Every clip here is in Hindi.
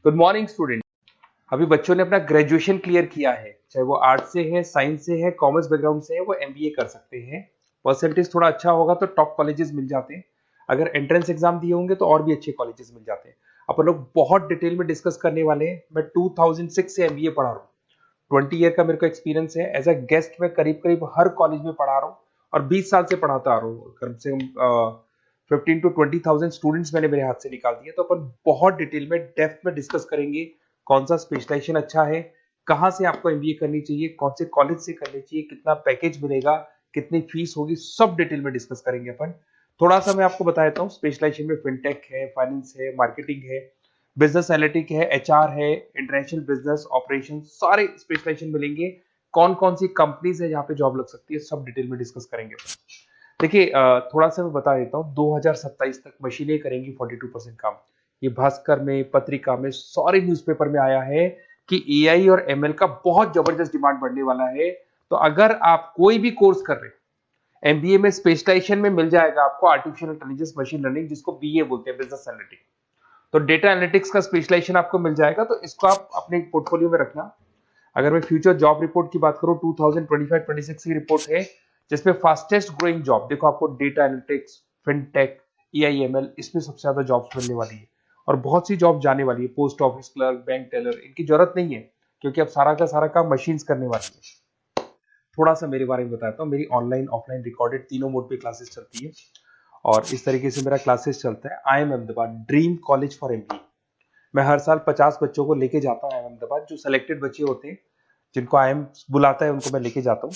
Good morning student. अभी बच्चों ने अपना ग्रेजुएशन क्लियर किया है, चाहे वो आर्ट्स से है, साइंस से है, कॉमर्स बैकग्राउंड से है, वो एमबीए कर सकते हैं। परसेंटेज थोड़ा अच्छा होगा तो टॉप कॉलेजेस मिल जाते हैं। अगर एंट्रेंस एग्जाम दिए होंगे तो और भी अच्छे कॉलेजेस मिल जाते हैं। अपन लोग बहुत डिटेल में डिस्कस करने वाले हैं। मैं 2006 से एमबीए पढ़ा रहा हूँ। 20 ईयर का मेरे को एक्सपीरियंस है। एज अ गेस्ट मैं करीब करीब हर कॉलेज में पढ़ा रहा हूँ और 20 साल से पढ़ाता आ रहा हूँ। कम से कम 15 to 20,000 स्टूडेंट्स मैंने मेरे हाथ से निकाल दिए। तो अपन बहुत डिटेल में डेप्थ में डिस्कस करेंगे कौन सा स्पेशलाइजेशन अच्छा है, कहाँ से आपको एमबीए करनी चाहिए, कौन से कॉलेज से करनी चाहिए, कितना पैकेज मिलेगा, कितनी फीस होगी, सब डिटेल में डिस्कस करेंगे अपन। थोड़ा सा मैं आपको बता देता हूँ। स्पेशलाइजेशन में फिनटेक है, फाइनेंस है, मार्केटिंग है, बिजनेस एनालिटिक है, एचआर है, इंटरनेशनल बिजनेस ऑपरेशन, सारे स्पेशलाइजेशन मिलेंगे। कौन कौन सी कंपनीज है जहाँ पे जॉब लग सकती है, सब डिटेल में डिस्कस करेंगे। देखिए, थोड़ा सा मैं बता देता हूँ। 2027 तक मशीनें करेंगी 42% काम। ये भास्कर में, पत्रिका में, सारे न्यूज़पेपर में आया है कि एआई और एमएल का बहुत जबरदस्त डिमांड बढ़ने वाला है। तो अगर आप कोई भी कोर्स कर रहे हैं, एमबीए में स्पेशलाइजेशन में मिल जाएगा आपको आर्टिफिशियल इंटेलिजेंस, मशीन लर्निंग, जिसको बीए बोलते हैं, बिजनेस एनालिटिक्स। तो डेटा एनालिटिक्स का स्पेशलाइजेशन आपको मिल जाएगा, तो इसको आप अपने पोर्टफोलियो में रखना। अगर मैं फ्यूचर जॉब रिपोर्ट की बात करूं, 2025-26 की रिपोर्ट है, जिसमें फास्टेस्ट ग्रोइंग जॉब देखो आपको डेटा एनालिटिक्स, फिनटेक, एआईएमएल, इसमें सबसे ज्यादा जॉब्स मिलने वाली है। और बहुत सी जॉब जाने वाली है। Post office clerk, bank teller, इनकी जरूरत नहीं है क्योंकि अब सारा का सारा काम मशीन्स करने वाली है। थोड़ा सा मेरे बारे में बताता हूँ। मेरी ऑनलाइन ऑफलाइन रिकॉर्डेड तीनों मोड पे क्लासेस चलती है और इस तरीके से मेरा क्लासेस चलता है। I am Ahmedabad dream college for MBA. मैं हर साल 50 बच्चों को लेके जाता हूँ अहमदाबाद। जो सिलेक्टेड बच्चे होते हैं, जिनको आईएम बुलाता है, उनको मैं लेके जाता हूँ।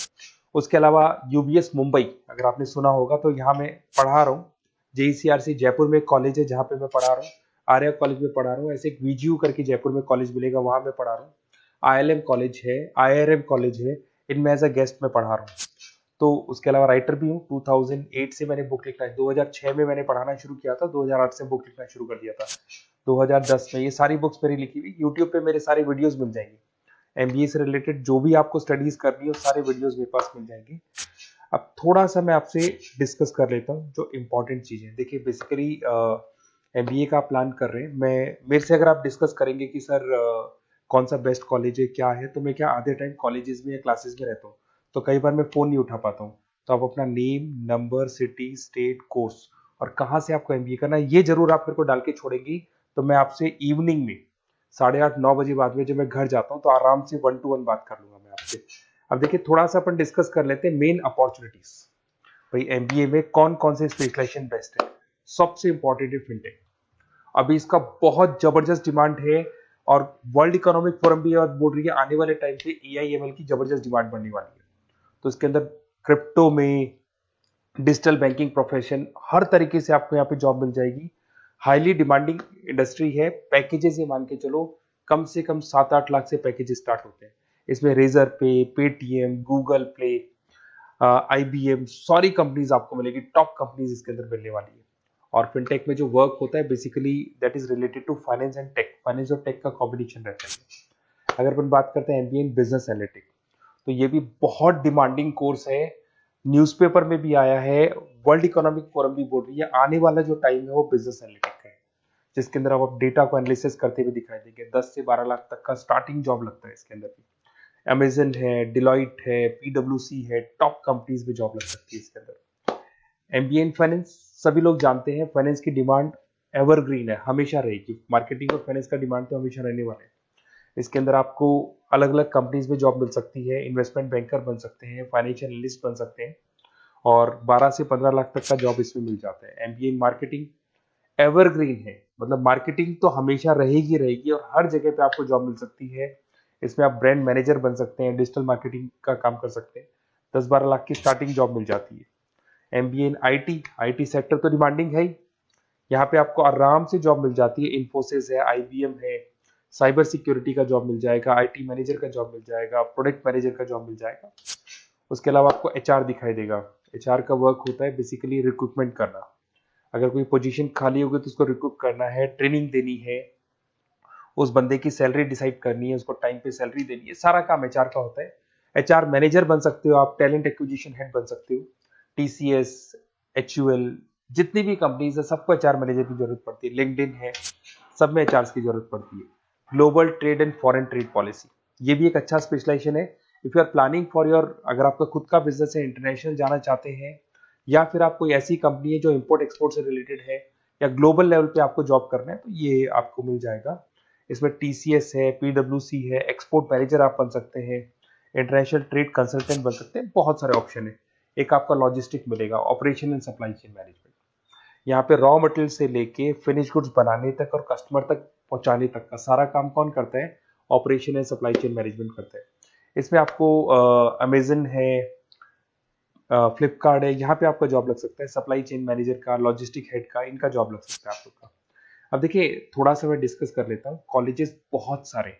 उसके अलावा यूबीएस मुंबई, अगर आपने सुना होगा, तो यहाँ मैं पढ़ा रहा हूँ। जेईसीआरसी जयपुर में एक कॉलेज है जहाँ पे मैं पढ़ा रहा हूँ। आर्या कॉलेज में पढ़ा रहा हूँ। ऐसे एक वीजीयू करके जयपुर में कॉलेज मिलेगा, वहां मैं पढ़ा रहा हूँ। आईएलएम कॉलेज है, आईआरएम कॉलेज है, इनमें एज अ गेस्ट में पढ़ा रहा हूँ। तो उसके अलावा राइटर भी हूँ। 2008 से मैंने बुक लिखना है। 2006 में मैंने पढ़ाना शुरू किया था, 2008 से बुक लिखना शुरू कर दिया था। 2010 में ये सारी बुक्स मेरी लिखी हुई यूट्यूब पे मेरे सारे वीडियोस मिल जाएंगे। एमबीए से रिलेटेड जो भी आपको स्टडीज करनी हो, सारे वीडियोस मेरे पास मिल जाएंगे। अब थोड़ा सा मैं आपसे डिस्कस कर लेता हूँ जो इम्पोर्टेंट चीजें। देखिए, बेसिकली एमबीए का प्लान कर रहे हैं, मैं मेरे से अगर आप डिस्कस करेंगे कि सर कौन सा बेस्ट कॉलेज है, क्या है, तो मैं क्या आधे टाइम कॉलेजेस में या क्लासेस में रहता हूँ, तो कई बार मैं फोन नहीं उठा पाता हूँ। तो आप अपना name, number, city, state, course और कहाँ से आपको एमबीए करना है, ये जरूर आप मेरे को डाल के छोड़ेंगी। तो मैं आपसे इवनिंग में 8:30-9 बजे बाद में जब मैं घर जाता हूँ, तो आराम से 1 to 1 बात कर लूंगा मैं आपसे। अब देखिए, थोड़ा सा अपन डिस्कस कर लेते हैं मेन अपॉर्चुनिटीज। भाई, एमबीए में कौन कौन से स्पेशलाइजेशन बेस्ट है। सबसे इंपॉर्टेंट है फिनटेक। अभी इसका बहुत जबरदस्त डिमांड है और वर्ल्ड इकोनॉमिक फोरम भी बोल रही है आने वाले टाइम पे एआईएमएल की जबरदस्त डिमांड बढ़ने वाली है। तो इसके अंदर क्रिप्टो में, डिजिटल बैंकिंग प्रोफेशन, हर तरीके से आपको यहाँ पे जॉब मिल जाएगी। हाईली डिमांडिंग इंडस्ट्री है। पैकेजेस ये मान के चलो, कम से कम 7-8 लाख से पैकेजेस स्टार्ट होते हैं। इसमें रेजर पे, पेटीएम, गूगल प्ले, आईबीएम, सारी कंपनीज आपको मिलेगी। टॉप कंपनीज इसके अंदर मिलने वाली है। और फिनटेक में जो वर्क होता है, basically that is related to finance and tech. Finance और टेक का कॉम्बिनेशन रहता है। अगर अपन बात करते हैं एमबीए इन बिजनेस एनालिटिक्स, तो ये भी बहुत डिमांडिंग कोर्स है। न्यूज़पेपर में भी आया है, वर्ल्ड इकोनॉमिक फोरम भी बोल रही है आने वाला जो टाइम है वो बिजनेस एनालिटिक्स का है, जिसके अंदर आप डेटा को एनालिसिस करते हुए दिखाई देंगे। 10 से 12 लाख तक का स्टार्टिंग जॉब लगता है इसके अंदर भी। अमेजन है, डिलॉइट है, पीडब्ल्यूसी है, टॉप कंपनीज में जॉब लग सकती है इसके अंदर। एमबीए इन फाइनेंस, सभी लोग जानते हैं फाइनेंस की डिमांड एवरग्रीन है, हमेशा रहेगी। मार्केटिंग और फाइनेंस का डिमांड तो हमेशा रहने वाला है। इसके अंदर आपको अलग अलग कंपनीज में जॉब मिल सकती है। इन्वेस्टमेंट बैंकर बन सकते हैं, फाइनेंशियल एनालिस्ट बन सकते हैं और 12 से 15 लाख तक का जॉब इसमें मिल जाता है। एमबीए इन मार्केटिंग एवरग्रीन है, मतलब मार्केटिंग तो हमेशा रहेगी रहेगी और हर जगह पे आपको जॉब मिल सकती है। इसमें आप ब्रांड मैनेजर बन सकते हैं, डिजिटल मार्केटिंग का काम कर सकते हैं। 10-12 लाख की स्टार्टिंग जॉब मिल जाती है। MBA in IT, IT sector तो डिमांडिंग है ही। यहाँ पे आपको आराम से जॉब मिल जाती है। इन्फोसिस है, आईबीएम है, साइबर सिक्योरिटी का जॉब मिल जाएगा, आईटी मैनेजर का जॉब मिल जाएगा, प्रोडक्ट मैनेजर का जॉब मिल जाएगा। उसके अलावा आपको एचआर दिखाई देगा। एचआर का वर्क होता है बेसिकली रिक्रूटमेंट करना। अगर कोई पोजीशन खाली होगी तो उसको रिक्रूट करना है, ट्रेनिंग देनी है, उस बंदे की सैलरी डिसाइड करनी है, उसको टाइम पे सैलरी देनी है, सारा काम एचआर का होता है। एचआर मैनेजर बन सकते हो आप, टैलेंट एक्विजिशन हेड बन सकते हो। टीसीएस, एचयूएल, जितनी भी कंपनीज है सबको एचआर मैनेजर की जरूरत पड़ती है। लिंक्डइन है, सब में एचआर की जरूरत पड़ती है। Global trade and foreign trade policy, ये भी एक अच्छा स्पेशलाइजेशन है। If you are planning for your, अगर आपका खुद का बिजनेस है, इंटरनेशनल जाना चाहते हैं, या फिर आप कोई ऐसी कंपनी है जो इंपोर्ट एक्सपोर्ट से रिलेटेड है, या ग्लोबल लेवल पे आपको जॉब करना है, तो ये आपको मिल जाएगा। इसमें टीसीएस है, पीडब्ल्यूसी है, एक्सपोर्ट मैनेजर आप बन सकते हैं, इंटरनेशनल ट्रेड कंसल्टेंट बन सकते हैं, बहुत सारे ऑप्शन है। एक आपका लॉजिस्टिक मिलेगा, operation and supply chain management, यहाँ पे रॉ मटेरियल से लेके फिनिश गुड्स बनाने तक और कस्टमर तक पहुंचाने तक का सारा काम कौन करता है? Operation and supply chain management करता है। इसमें आपको अमेजन है, फ्लिपकार्ट है, यहाँ पे आपका जॉब लग सकता है, सप्लाई चेन मैनेजर का, लॉजिस्टिक हेड का, इनका जॉब लग सकता है आप लोग का। अब देखिए, थोड़ा सा मैं डिस्कस कर लेता हूँ। कॉलेजेस बहुत सारे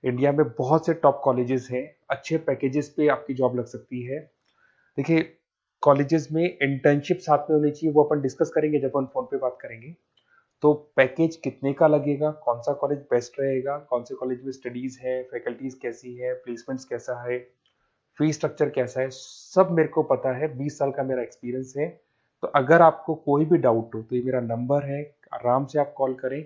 इंडिया में, बहुत से टॉप कॉलेजेस हैं, अच्छे पैकेजेस पे आपकी जॉब लग सकती है। देखिए, कॉलेजेस में इंटर्नशिप साथ में होनी चाहिए, वो अपन डिस्कस करेंगे जब अपन फोन पे बात करेंगे। तो पैकेज कितने का लगेगा, कौन सा कॉलेज बेस्ट रहेगा, कौन से कॉलेज में स्टडीज है, फैकल्टीज कैसी है, प्लेसमेंट्स कैसा है, फी स्ट्रक्चर कैसा है, सब मेरे को पता है, 20 साल का मेरा एक्सपीरियंस है। तो अगर आपको कोई भी डाउट हो तो ये मेरा नंबर है, आराम से आप कॉल करें।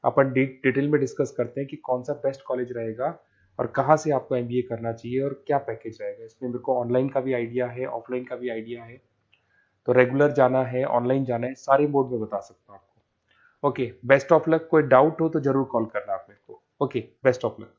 अपन डिटेल में डिस्कस करते हैं कि कौन सा बेस्ट कॉलेज रहेगा और कहाँ से आपको एमबीए करना चाहिए और क्या पैकेज रहेगा। इसमें मेरे को ऑनलाइन का भी आइडिया है, ऑफलाइन का भी आइडिया है, तो रेगुलर जाना है, ऑनलाइन जाना है, सारे मोड में बता सकता हूँ आपको। Okay, best of luck. कोई डाउट हो तो जरूर कॉल करना आप मेरे को। Okay, best of luck.